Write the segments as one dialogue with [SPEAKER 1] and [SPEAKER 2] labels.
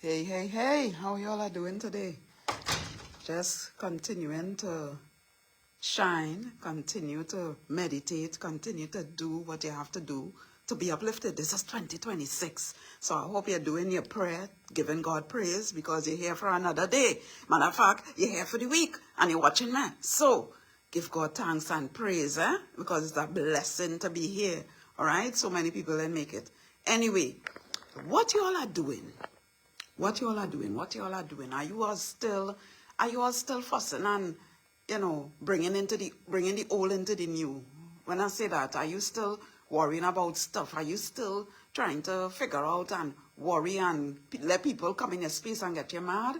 [SPEAKER 1] Hey, hey, hey, how y'all are doing today? Just continuing to shine, continue to meditate, continue to do what you have to do to be uplifted. This is 2026. So I hope you're doing your prayer, giving God praise because you're here for another day. Matter of fact, you're here for the week and you're watching me. So give God thanks and praise, because it's a blessing to be here. All right? So many people didn't make it. Anyway, what y'all are doing? What you all are doing? What you all are doing? Are you all still fussing and, bringing the old into the new? When I say that, are you still worrying about stuff? Are you still trying to figure out and worry and let people come in your space and get you mad?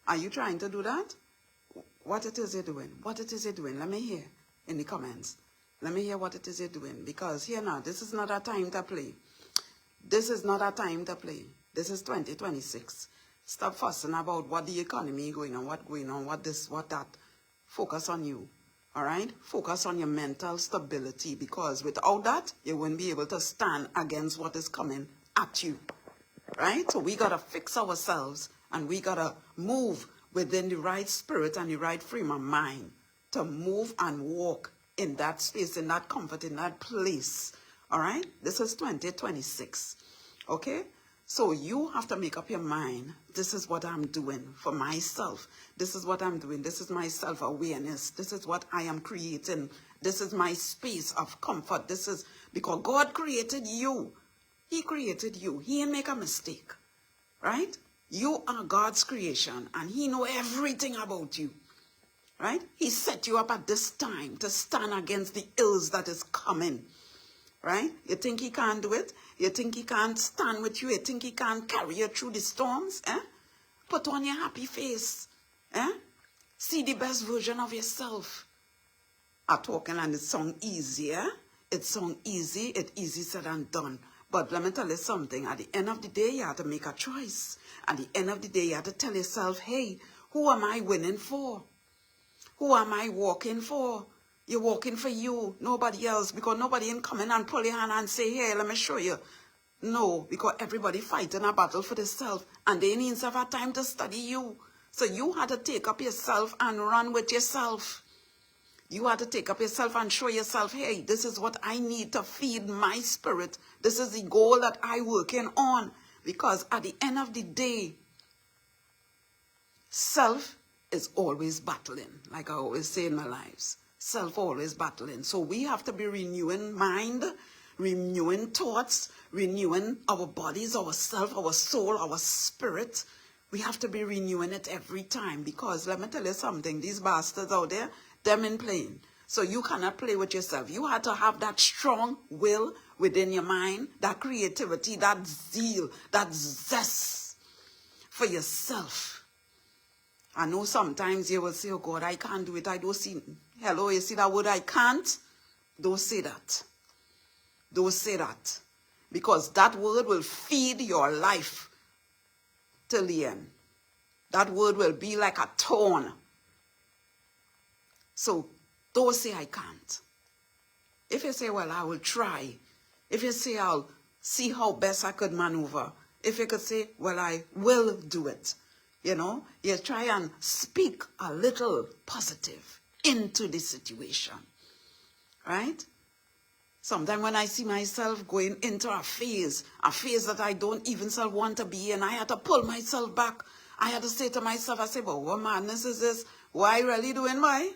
[SPEAKER 1] Are you trying to do that? What it is you're doing? What it is you're doing? Let me hear in the comments. Let me hear what it is you're doing. Because here now, this is not a time to play. This is not a time to play. This is 2026. Stop fussing about what the economy going on, what this, what that. Focus on you. All right? Focus on your mental stability because without that, you won't be able to stand against what is coming at you. Right? So we got to fix ourselves and we got to move within the right spirit and the right frame of mind to move and walk in that space, in that comfort, in that place. All right? This is 2026. Okay? So you have to make up your mind. This is what I'm doing for myself. This is what I'm doing. This is my self-awareness. This is what I am creating. This is my space of comfort. This is because God created you. He created you. He didn't make a mistake. Right? You are God's creation and He knows everything about you. Right? He set you up at this time to stand against the ills that is coming. Right? You think He can't do it? You think He can't stand with you? You think He can't carry you through the storms? Put on your happy face. See the best version of yourself. I'm talking and it sounds easier. It sounds easy. It's easy said and done. But let me tell you something. At the end of the day, you have to make a choice. At the end of the day, you have to tell yourself, hey, who am I winning for? Who am I walking for? You're walking for you, nobody else, because nobody ain't coming and pull your hand and say, hey, let me show you. No, because everybody fighting a battle for themselves, and they need to have time to study you. So you had to take up yourself and run with yourself. You had to take up yourself and show yourself, hey, this is what I need to feed my spirit. This is the goal that I'm working on. Because at the end of the day, self is always battling, like I always say in my lives. Self always battling. So we have to be renewing mind, renewing thoughts, renewing our bodies, our self, our soul, our spirit. We have to be renewing it every time because let me tell you something, these bastards out there, them ain't playing. So you cannot play with yourself. You have to have that strong will within your mind, that creativity, that zeal, that zest for yourself. I know sometimes you will say, oh God, I can't do it. I don't see. Hello, you see that word, I can't? Don't say that. Don't say that. Because that word will feed your life till the end. That word will be like a thorn. So don't say I can't. If you say, well, I will try. If you say, I'll see how best I could maneuver. If you could say, well, I will do it. You try and speak a little positive into the situation, right? Sometimes when I see myself going into a phase that I don't even want to be in, I had to pull myself back. I had to say to myself, I say, but what madness is this? What I really doing, why?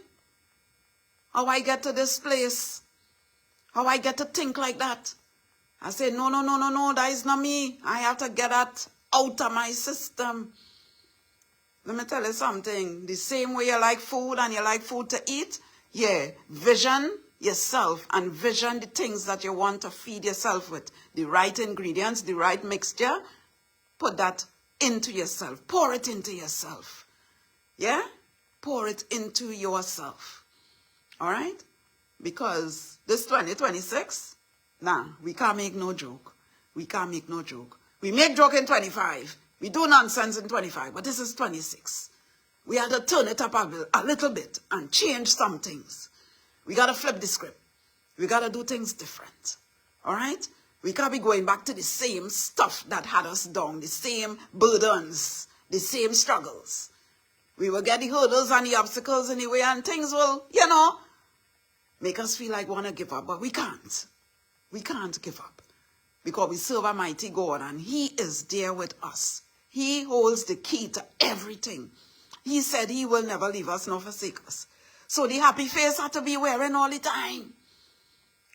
[SPEAKER 1] How I get to this place? How I get to think like that? I say, no, that is not me. I have to get that out of my system. Let me tell you something. The same way you like food and you like food to eat, vision yourself and vision the things that you want to feed yourself with. The right ingredients, the right mixture, put that into yourself. Pour it into yourself. Yeah? Pour it into yourself. All right? Because this 2026, we can't make no joke. We can't make no joke. We make joke in 25. We do nonsense in 25, but this is 26. We had to turn it up a little bit and change some things. We got to flip the script. We got to do things different. All right? We can't be going back to the same stuff that had us down, the same burdens, the same struggles. We will get the hurdles and the obstacles in the way, and things will, make us feel like we want to give up, but we can't. We can't give up because we serve a mighty God, and He is there with us. He holds the key to everything. He said He will never leave us nor forsake us. So the happy face has to be wearing all the time.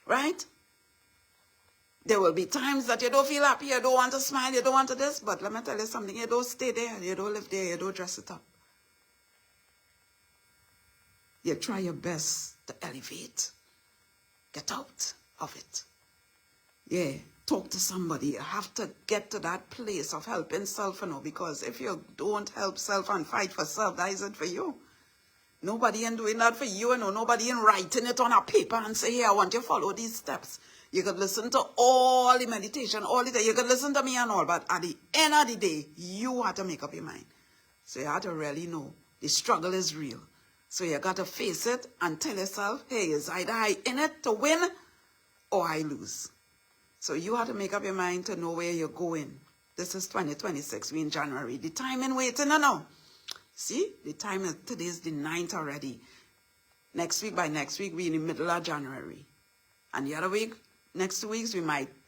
[SPEAKER 1] Right? There will be times that you don't feel happy, you don't want to smile, you don't want to this, but let me tell you something, you don't stay there, you don't live there, you don't dress it up. You try your best to elevate. Get out of it. Yeah, talk to somebody. You have to get to that place of helping self, because if you don't help self and fight for self, that isn't for you. Nobody ain't doing that for you, nobody ain't writing it on a paper and say, hey, I want you to follow these steps. You could listen to all the meditation, all the day. You could listen to me and all, but at the end of the day, you have to make up your mind. So you have to really know the struggle is real. So you got to face it and tell yourself, hey, it's either I in it to win or I lose. So you have to make up your mind to know where you're going. This is 2026, we're in January. The time in waiting, no. See, the time is, today is the 9th already. By next week, we're in the middle of January. And the other week, next 2 weeks,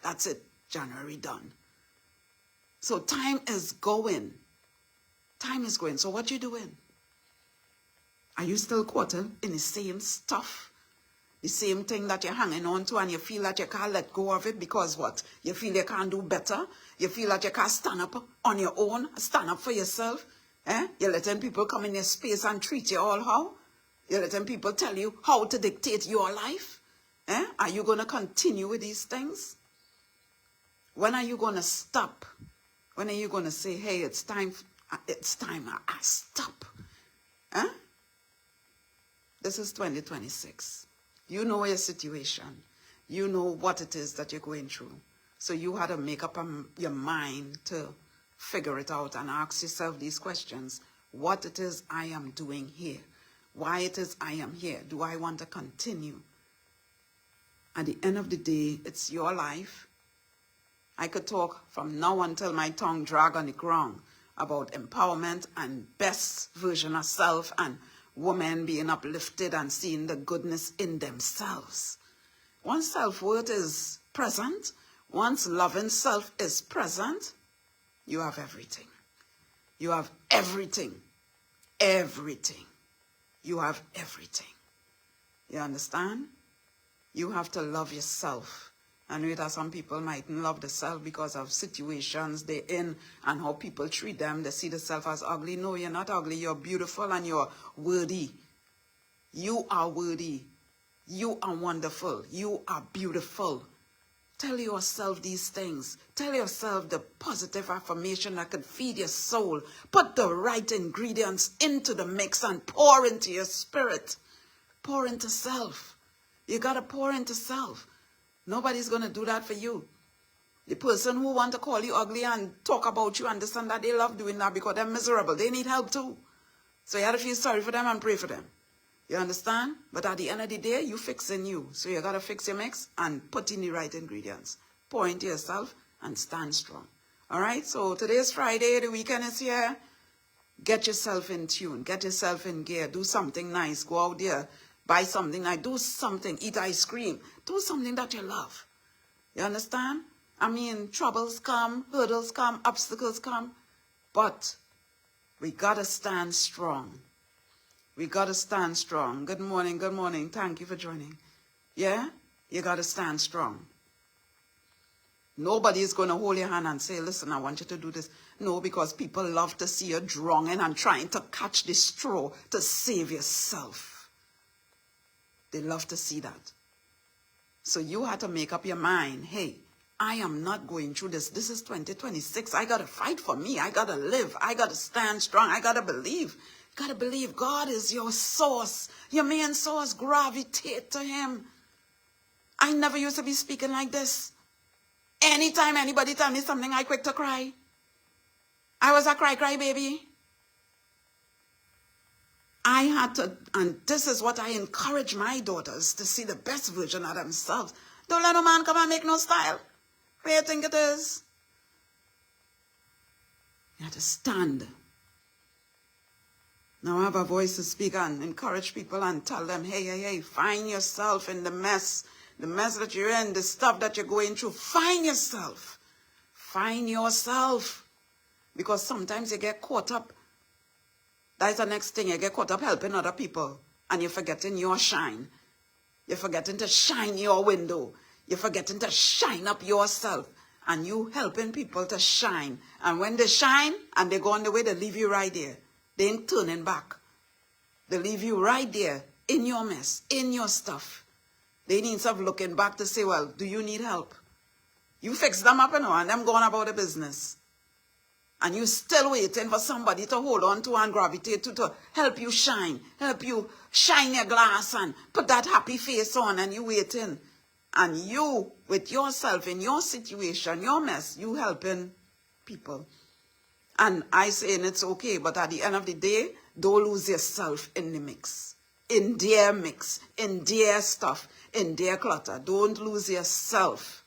[SPEAKER 1] that's it, January done. So time is going. Time is going. So what you doing? Are you still caught in the same stuff? The same thing that you're hanging on to and you feel that you can't let go of it because what? You feel you can't do better? You feel that you can't stand up on your own, stand up for yourself? You're letting people come in your space and treat you all how? You're letting people tell you how to dictate your life? Are you going to continue with these things? When are you going to stop? When are you going to say, hey, it's time, I stop? This is 2026. You know your situation. You know what it is that you're going through. So you had to make up your mind to figure it out and ask yourself these questions. What it is I am doing here? Why it is I am here? Do I want to continue? At the end of the day, it's your life. I could talk from now until my tongue drag on the ground about empowerment and best version of self and women being uplifted and seeing the goodness in themselves. Once self-worth is present, once loving self is present, you have everything. You have everything. Everything. You have everything. You understand? You have to love yourself. I know that some people mightn't love themselves because of situations they're in and how people treat them. They see themselves as ugly. No, you're not ugly. You're beautiful and you're worthy. You are worthy. You are wonderful. You are beautiful. Tell yourself these things. Tell yourself the positive affirmation that can feed your soul. Put the right ingredients into the mix and pour into your spirit. Pour into self. You got to pour into self. Nobody's going to do that for you. The person who want to call you ugly and talk about you, understand that they love doing that because they're miserable. They need help too. So you have to feel sorry for them and pray for them. You understand? But at the end of the day, you fixing you. So you got to fix your mix and put in the right ingredients. Pour into yourself and stand strong. All right? So today is Friday. The weekend is here. Get yourself in tune. Get yourself in gear. Do something nice. Go out there. Buy something nice. Do something. Eat ice cream. Do something that you love. You understand? I mean, troubles come, hurdles come, obstacles come. But we got to stand strong. We got to stand strong. Good morning, good morning. Thank you for joining. Yeah? You got to stand strong. Nobody is going to hold your hand and say, listen, I want you to do this. No, because people love to see you drowning and trying to catch the straw to save yourself. They love to see that. So you have to make up your mind, hey, I am not going through this. This is 2026. I got to fight for me. I got to live. I got to stand strong. I got to believe. Got to believe God is your source. Your main source. Gravitate to Him. I never used to be speaking like this. Anytime anybody tell me something, I quick to cry. I was a cry baby. I had to, and this is what I encourage my daughters to see the best version of themselves. Don't let no man come and make no style. Where you think it is? You have to stand. Now I have a voice to speak and encourage people and tell them, hey, find yourself in the mess that you're in, the stuff that you're going through. Find yourself. Find yourself. Because sometimes you get caught up. That's the next thing. You get caught up helping other people. And you're forgetting your shine. You're forgetting to shine your window. You're forgetting to shine up yourself. And you helping people to shine. And when they shine and they go on the way, they leave you right there. They ain't turning back. They leave you right there in your mess, in your stuff. They need some looking back to say, well, do you need help? You fix them up and them going about the business. And you still waiting for somebody to hold on to and gravitate to help you shine your glass and put that happy face on, and you waiting. And you, with yourself, in your situation, your mess, you helping people. And I saying it's okay, but at the end of the day, don't lose yourself in the mix. In their stuff, in their clutter. Don't lose yourself.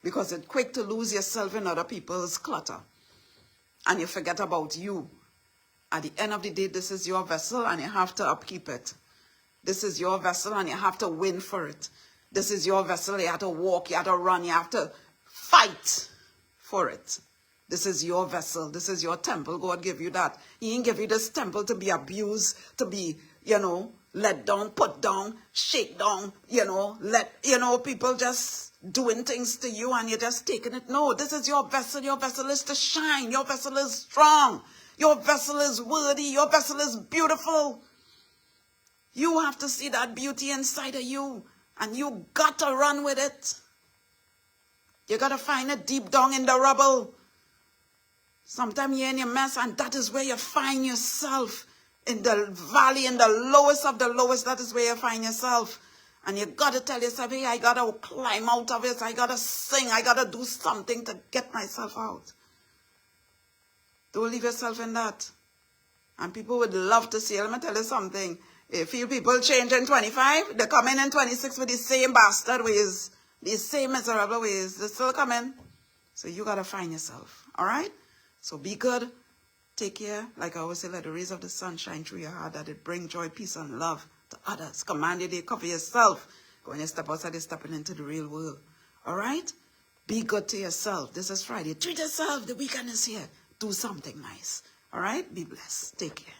[SPEAKER 1] Because it's quick to lose yourself in other people's clutter. And you forget about you. At the end of the day, this is your vessel and you have to upkeep it. This is your vessel and you have to win for it. This is your vessel, you have to walk, you have to run, you have to fight for it. This is your vessel. This is your temple. God give you that. He didn't give you this temple to be abused, to be, let down, put down, shake down, people just doing things to you and you're just taking it. No, this is your vessel. Your vessel is to shine. Your vessel is strong. Your vessel is worthy. Your vessel is beautiful. You have to see that beauty inside of you and you got to run with it. You got to find it deep down in the rubble. Sometimes you're in your mess and that is where you find yourself. In the valley, in the lowest of the lowest, that is where you find yourself. And you got to tell yourself, hey, I got to climb out of it. I got to sing. I got to do something to get myself out. Don't leave yourself in that. And people would love to see. Let me tell you something. If you people change in 25, they come in 26 with the same bastard ways. The same miserable ways. They still come in. So you got to find yourself. All right? So be good. Take care. Like I always say, let the rays of the sun shine through your heart, that it bring joy, peace, and love to others. Command your day, cover yourself. When you step outside, you're stepping into the real world. All right? Be good to yourself. This is Friday. Treat yourself. The weekend is here. Do something nice. All right? Be blessed. Take care.